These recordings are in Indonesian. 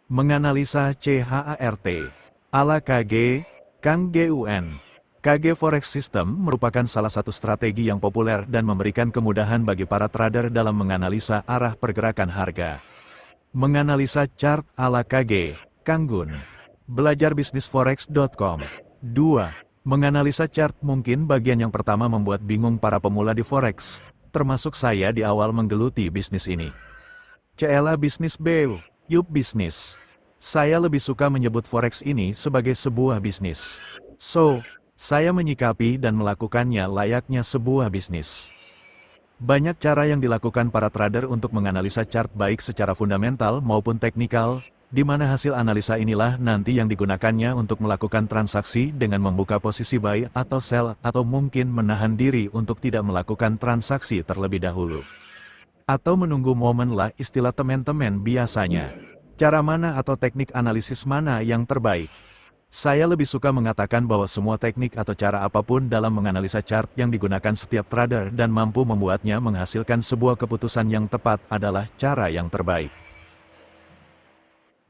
Menganalisa CHART. Ala KG, Kang GUN. KG Forex System merupakan salah satu strategi yang populer dan memberikan kemudahan bagi para trader dalam menganalisa arah pergerakan harga. Menganalisa chart ala KG, Kang Gun. Belajar bisnisforex.com. 2. Menganalisa chart mungkin bagian yang pertama membuat bingung para pemula di forex, termasuk saya di awal menggeluti bisnis ini. Cela bisnis BU, yup bisnis. Saya lebih suka menyebut forex ini sebagai sebuah bisnis. So, saya menyikapi dan melakukannya layaknya sebuah bisnis. Banyak cara yang dilakukan para trader untuk menganalisa chart baik secara fundamental maupun teknikal, di mana hasil analisa inilah nanti yang digunakannya untuk melakukan transaksi dengan membuka posisi buy atau sell atau mungkin menahan diri untuk tidak melakukan transaksi terlebih dahulu. Atau menunggu momen lah istilah teman-teman biasanya. Cara mana atau teknik analisis mana yang terbaik? Saya lebih suka mengatakan bahwa semua teknik atau cara apapun dalam menganalisa chart yang digunakan setiap trader dan mampu membuatnya menghasilkan sebuah keputusan yang tepat adalah cara yang terbaik.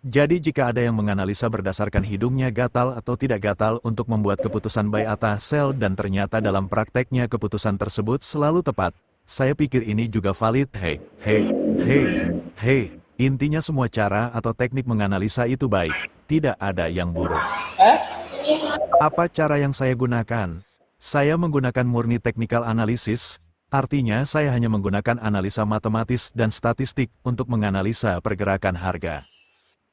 Jadi jika ada yang menganalisa berdasarkan hidungnya gatal atau tidak gatal untuk membuat keputusan buy atau sell dan ternyata dalam prakteknya keputusan tersebut selalu tepat, saya pikir ini juga valid. Intinya semua cara atau teknik menganalisa itu baik, tidak ada yang buruk. Apa cara yang saya gunakan? Saya menggunakan murni technical analysis, artinya saya hanya menggunakan analisa matematis dan statistik untuk menganalisa pergerakan harga.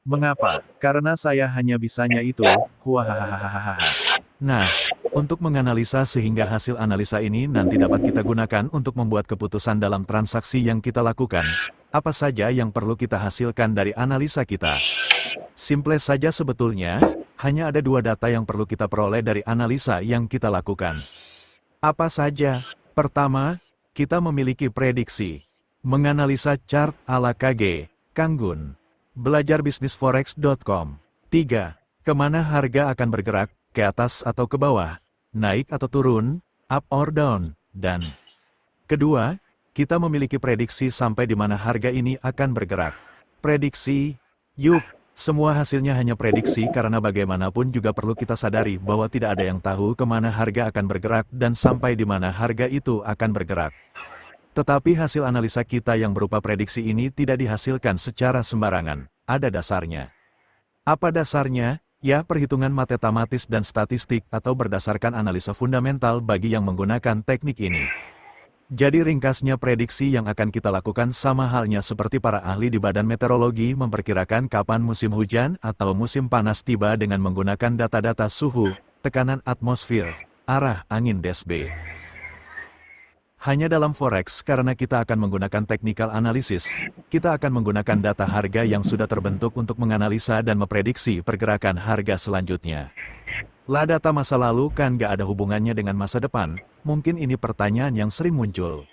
Mengapa? Karena saya hanya bisanya itu, Nah, untuk menganalisa sehingga hasil analisa ini nanti dapat kita gunakan untuk membuat keputusan dalam transaksi yang kita lakukan. Apa saja yang perlu kita hasilkan dari analisa kita? Simple saja sebetulnya, hanya ada dua data yang perlu kita peroleh dari analisa yang kita lakukan. Apa saja? Pertama, kita memiliki prediksi. Menganalisa chart ala KG, Kang Gun. Belajar bisnisforex.com. 3. Kemana harga akan bergerak, ke atas atau ke bawah, naik atau turun, up or down, dan kedua, kita memiliki prediksi sampai di mana harga ini akan bergerak. Prediksi, yup, semua hasilnya hanya prediksi karena bagaimanapun juga perlu kita sadari bahwa tidak ada yang tahu kemana harga akan bergerak dan sampai di mana harga itu akan bergerak. Tetapi hasil analisa kita yang berupa prediksi ini tidak dihasilkan secara sembarangan, ada dasarnya. Apa dasarnya? Ya, perhitungan matematis dan statistik atau berdasarkan analisa fundamental bagi yang menggunakan teknik ini. Jadi ringkasnya prediksi yang akan kita lakukan sama halnya seperti para ahli di Badan Meteorologi memperkirakan kapan musim hujan atau musim panas tiba dengan menggunakan data-data suhu, tekanan atmosfer, arah angin DSB. Hanya dalam forex karena kita akan menggunakan technical analysis, kita akan menggunakan data harga yang sudah terbentuk untuk menganalisa dan memprediksi pergerakan harga selanjutnya. Lah data masa lalu kan gak ada hubungannya dengan masa depan, mungkin ini pertanyaan yang sering muncul.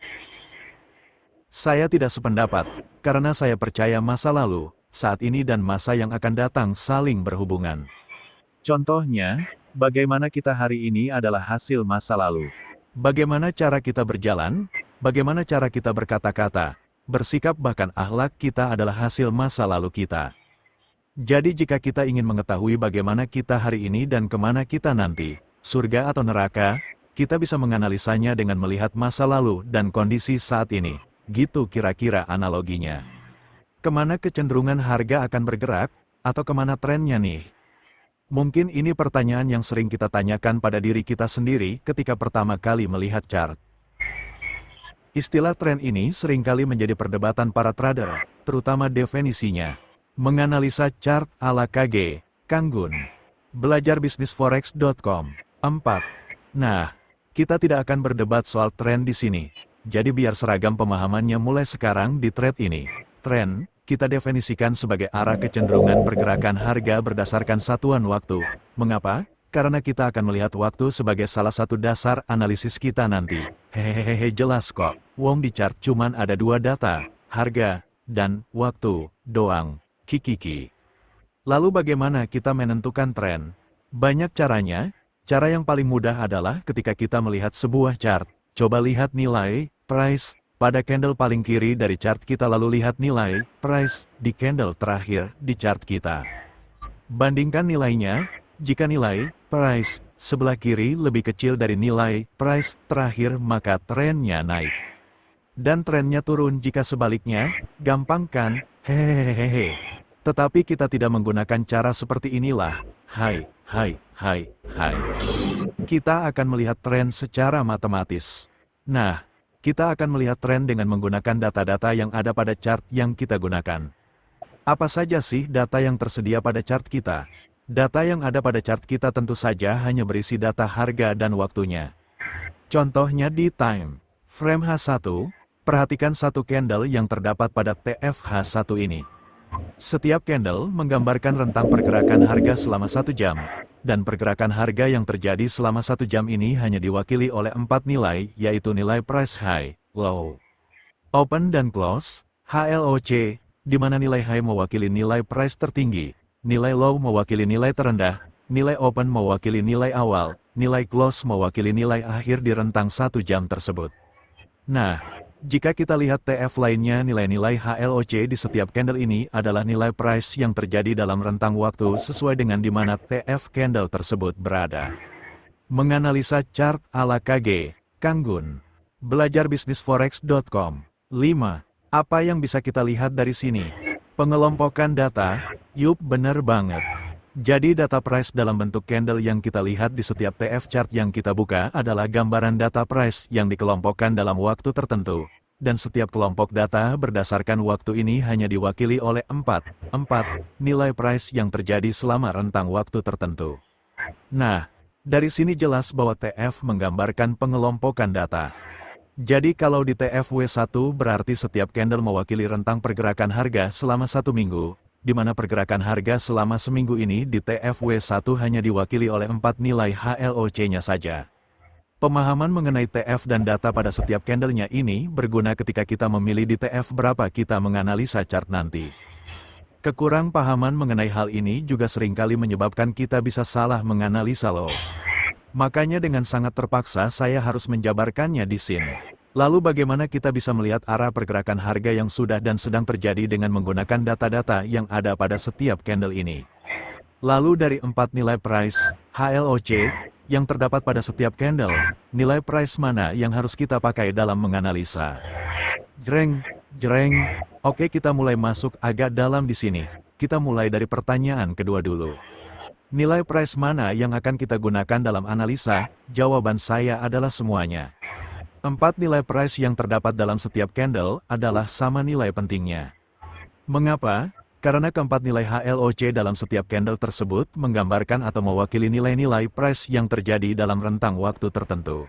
Saya tidak sependapat, karena saya percaya masa lalu, saat ini dan masa yang akan datang saling berhubungan. Contohnya, bagaimana kita hari ini adalah hasil masa lalu. Bagaimana cara kita berjalan, bagaimana cara kita berkata-kata, bersikap bahkan akhlak kita adalah hasil masa lalu kita. Jadi jika kita ingin mengetahui bagaimana kita hari ini dan kemana kita nanti, surga atau neraka, kita bisa menganalisanya dengan melihat masa lalu dan kondisi saat ini. Gitu kira-kira analoginya. Kemana kecenderungan harga akan bergerak, atau kemana trennya nih? Mungkin ini pertanyaan yang sering kita tanyakan pada diri kita sendiri ketika pertama kali melihat chart. Istilah tren ini seringkali menjadi perdebatan para trader, terutama definisinya. Menganalisa chart ala KG, Kang Gun. Belajar bisnisforex.com. 4. Nah, kita tidak akan berdebat soal tren di sini. Jadi biar seragam pemahamannya mulai sekarang di thread ini. Tren, kita definisikan sebagai arah kecenderungan pergerakan harga berdasarkan satuan waktu. Mengapa? Karena kita akan melihat waktu sebagai salah satu dasar analisis kita nanti. Hehehe, jelas kok. Wong di chart cuman ada dua data, harga, dan waktu, doang. Kikiki. Lalu bagaimana kita menentukan tren? Banyak caranya. Cara yang paling mudah adalah ketika kita melihat sebuah chart. Coba lihat nilai, price, pada candle paling kiri dari chart kita lalu lihat nilai price di candle terakhir di chart kita. Bandingkan nilainya, jika nilai price sebelah kiri lebih kecil dari nilai price terakhir maka trennya naik. Dan trennya turun jika sebaliknya, gampang kan? Hehehehe. Tetapi kita tidak menggunakan cara seperti inilah. Hai. Kita akan melihat tren secara matematis. Nah, kita akan melihat tren dengan menggunakan data-data yang ada pada chart yang kita gunakan. Apa saja sih data yang tersedia pada chart kita? Data yang ada pada chart kita tentu saja hanya berisi data harga dan waktunya. Contohnya di time frame H1, perhatikan satu candle yang terdapat pada TFH1 ini. Setiap candle menggambarkan rentang pergerakan harga selama 1 jam, dan pergerakan harga yang terjadi selama 1 jam ini hanya diwakili oleh 4 nilai, yaitu nilai price high, low, open dan close, HLOC, di mana nilai high mewakili nilai price tertinggi, nilai low mewakili nilai terendah, nilai open mewakili nilai awal, nilai close mewakili nilai akhir di rentang 1 jam tersebut. Nah, jika kita lihat TF lainnya, nilai-nilai HLOC di setiap candle ini adalah nilai price yang terjadi dalam rentang waktu sesuai dengan di mana TF candle tersebut berada. Menganalisa chart ala KG, Kanggun. Belajar bisnis forex.com. 5. Apa yang bisa kita lihat dari sini? Pengelompokan data, yup bener banget. Jadi data price dalam bentuk candle yang kita lihat di setiap TF chart yang kita buka adalah gambaran data price yang dikelompokkan dalam waktu tertentu. Dan setiap kelompok data berdasarkan waktu ini hanya diwakili oleh 4 nilai price yang terjadi selama rentang waktu tertentu. Nah, dari sini jelas bahwa TF menggambarkan pengelompokan data. Jadi kalau di TFW1 berarti setiap candle mewakili rentang pergerakan harga selama 1 minggu. Di mana pergerakan harga selama seminggu ini di TFW1 hanya diwakili oleh 4 nilai HLOC-nya saja. Pemahaman mengenai TF dan data pada setiap candlenya ini berguna ketika kita memilih di TF berapa kita menganalisa chart nanti. Kekurang pahaman mengenai hal ini juga seringkali menyebabkan kita bisa salah menganalisa loh. Makanya dengan sangat terpaksa saya harus menjabarkannya di sini. Lalu bagaimana kita bisa melihat arah pergerakan harga yang sudah dan sedang terjadi dengan menggunakan data-data yang ada pada setiap candle ini? Lalu dari 4 nilai price, HLOC, yang terdapat pada setiap candle, nilai price mana yang harus kita pakai dalam menganalisa? Jreng. Oke, kita mulai masuk agak dalam di sini. Kita mulai dari pertanyaan kedua dulu. Nilai price mana yang akan kita gunakan dalam analisa? Jawaban saya adalah semuanya. 4 nilai price yang terdapat dalam setiap candle adalah sama nilai pentingnya. Mengapa? Karena keempat nilai HLOC dalam setiap candle tersebut menggambarkan atau mewakili nilai-nilai price yang terjadi dalam rentang waktu tertentu.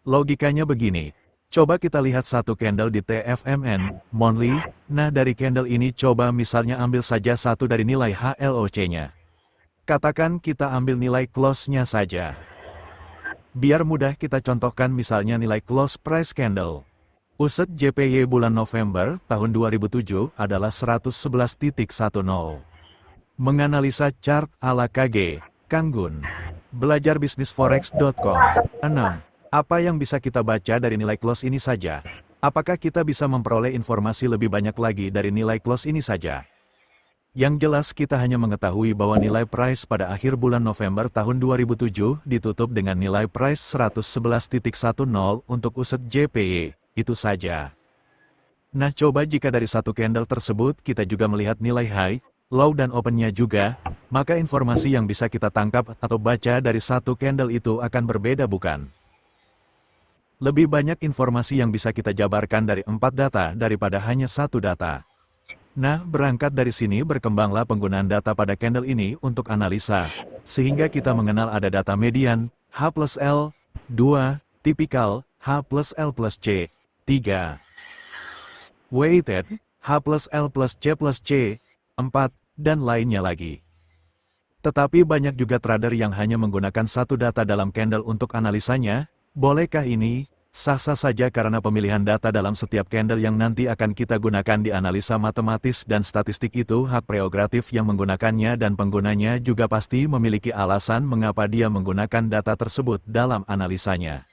Logikanya begini. Coba kita lihat satu candle di TFMN, monthly. Nah dari candle ini coba misalnya ambil saja satu dari nilai HLOC-nya. Katakan kita ambil nilai close-nya saja. Biar mudah kita contohkan misalnya nilai close price candle. Uset JPY bulan November tahun 2007 adalah 111.10. Menganalisa chart ala KG, Kanggun. Belajar bisnis forex.com. 6. Apa yang bisa kita baca dari nilai close ini saja? Apakah kita bisa memperoleh informasi lebih banyak lagi dari nilai close ini saja? Yang jelas kita hanya mengetahui bahwa nilai price pada akhir bulan November tahun 2007 ditutup dengan nilai price 111.10 untuk uset JPY, itu saja. Nah coba jika dari satu candle tersebut kita juga melihat nilai high, low dan opennya juga, maka informasi yang bisa kita tangkap atau baca dari satu candle itu akan berbeda bukan? Lebih banyak informasi yang bisa kita jabarkan dari 4 data daripada hanya satu data. Nah, berangkat dari sini berkembanglah penggunaan data pada candle ini untuk analisa, sehingga kita mengenal ada data median, H plus L, 2, tipikal, H plus L plus C, 3, weighted, H plus L plus C, 4, dan lainnya lagi. Tetapi banyak juga trader yang hanya menggunakan satu data dalam candle untuk analisanya. Bolehkah ini? Sah-sah saja karena pemilihan data dalam setiap candle yang nanti akan kita gunakan di analisa matematis dan statistik itu hak prerogatif yang menggunakannya dan penggunanya juga pasti memiliki alasan mengapa dia menggunakan data tersebut dalam analisanya.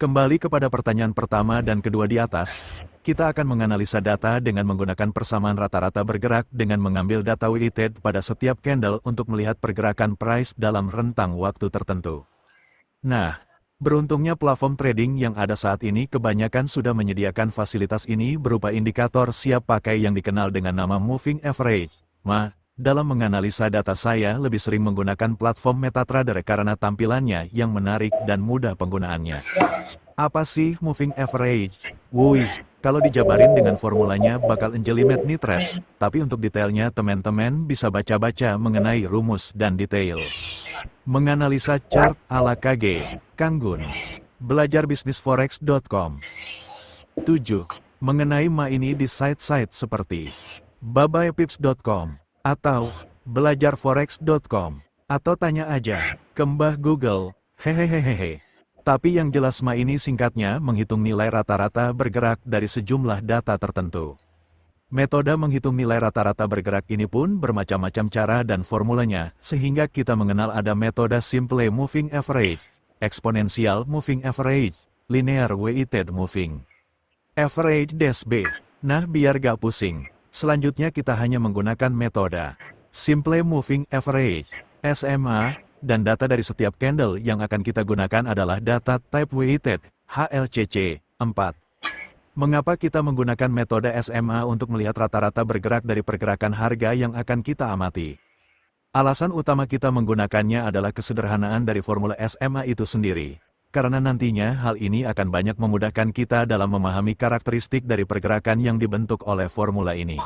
Kembali kepada pertanyaan pertama dan kedua di atas, kita akan menganalisa data dengan menggunakan persamaan rata-rata bergerak dengan mengambil data weighted pada setiap candle untuk melihat pergerakan price dalam rentang waktu tertentu. Nah, beruntungnya platform trading yang ada saat ini kebanyakan sudah menyediakan fasilitas ini berupa indikator siap pakai yang dikenal dengan nama Moving Average. Dalam menganalisa data saya lebih sering menggunakan platform MetaTrader karena tampilannya yang menarik dan mudah penggunaannya. Apa sih Moving Average? Wuih, kalau dijabarin dengan formulanya bakal menjelimet nih thread, tapi untuk detailnya teman-teman bisa baca-baca mengenai rumus dan detail. Menganalisa chart ala KG, Kanggun. Belajar bisnisforex.com. 7. Mengenai ini di site-site seperti babaepips.com atau belajarforex.com atau tanya aja ke Mbah Google, hehehehe. Tapi yang jelas ini singkatnya menghitung nilai rata-rata bergerak dari sejumlah data tertentu. Metode menghitung nilai rata-rata bergerak ini pun bermacam-macam cara dan formulanya, sehingga kita mengenal ada metode Simple Moving Average, Exponential Moving Average, Linear Weighted Moving Average -B. Nah, biar gak pusing, selanjutnya kita hanya menggunakan metode Simple Moving Average, SMA, dan data dari setiap candle yang akan kita gunakan adalah data Type Weighted, HLCC, 4. Mengapa kita menggunakan metode SMA untuk melihat rata-rata bergerak dari pergerakan harga yang akan kita amati? Alasan utama kita menggunakannya adalah kesederhanaan dari formula SMA itu sendiri. Karena nantinya hal ini akan banyak memudahkan kita dalam memahami karakteristik dari pergerakan yang dibentuk oleh formula ini.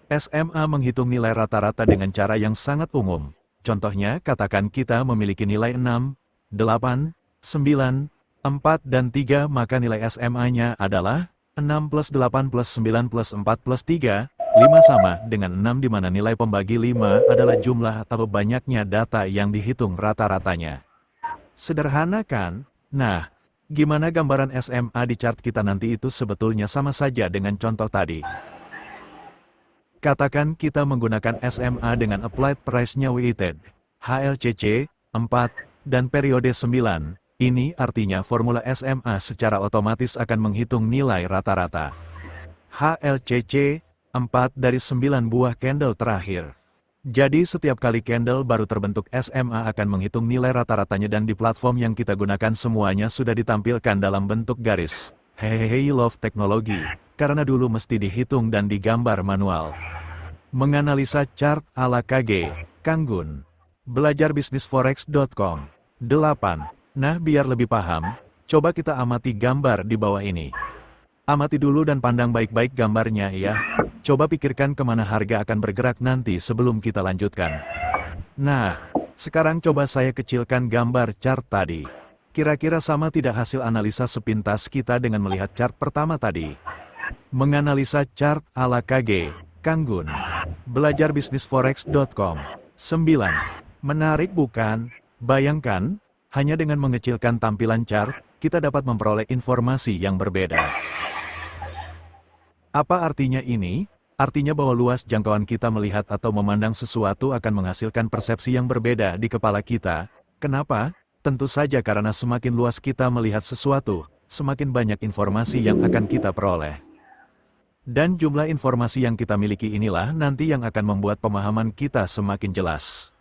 SMA menghitung nilai rata-rata dengan cara yang sangat umum. Contohnya, katakan kita memiliki nilai 6, 8, 9, 4 dan 3, maka nilai SMA-nya adalah 6 plus 8 plus 9 plus 4 plus 3, 5 sama dengan 6 di mana nilai pembagi 5 adalah jumlah atau banyaknya data yang dihitung rata-ratanya. Sederhana kan? Nah, gimana gambaran SMA di chart kita nanti itu sebetulnya sama saja dengan contoh tadi. Katakan kita menggunakan SMA dengan applied price-nya weighted, HLCC, 4, dan periode 9. Ini artinya formula SMA secara otomatis akan menghitung nilai rata-rata HLCC, 4 dari 9 buah candle terakhir. Jadi setiap kali candle baru terbentuk SMA akan menghitung nilai rata-ratanya dan di platform yang kita gunakan semuanya sudah ditampilkan dalam bentuk garis. Hehehe, love teknologi, karena dulu mesti dihitung dan digambar manual. Menganalisa chart ala KG, Kanggun. Belajar bisnisforex.com. 8. Nah, biar lebih paham, coba kita amati gambar di bawah ini. Amati dulu dan pandang baik-baik gambarnya ya. Coba pikirkan kemana harga akan bergerak nanti sebelum kita lanjutkan. Nah, sekarang coba saya kecilkan gambar chart tadi. Kira-kira sama tidak hasil analisa sepintas kita dengan melihat chart pertama tadi? Menganalisa chart ala KG, Kanggun. Belajar bisnisforex.com. 9. Menarik bukan? Bayangkan, hanya dengan mengecilkan tampilan chart, kita dapat memperoleh informasi yang berbeda. Apa artinya ini? Artinya bahwa luas jangkauan kita melihat atau memandang sesuatu akan menghasilkan persepsi yang berbeda di kepala kita. Kenapa? Tentu saja karena semakin luas kita melihat sesuatu, semakin banyak informasi yang akan kita peroleh. Dan jumlah informasi yang kita miliki inilah nanti yang akan membuat pemahaman kita semakin jelas.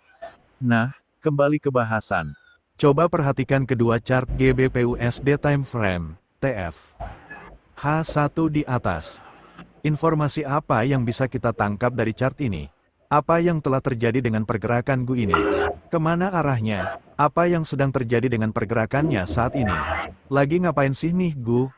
Nah, kembali ke bahasan. Coba perhatikan kedua chart GBP/USD time frame, TF. H1 di atas. Informasi apa yang bisa kita tangkap dari chart ini? Apa yang telah terjadi dengan pergerakan GU ini? Kemana arahnya? Apa yang sedang terjadi dengan pergerakannya saat ini? Lagi ngapain sih nih GU?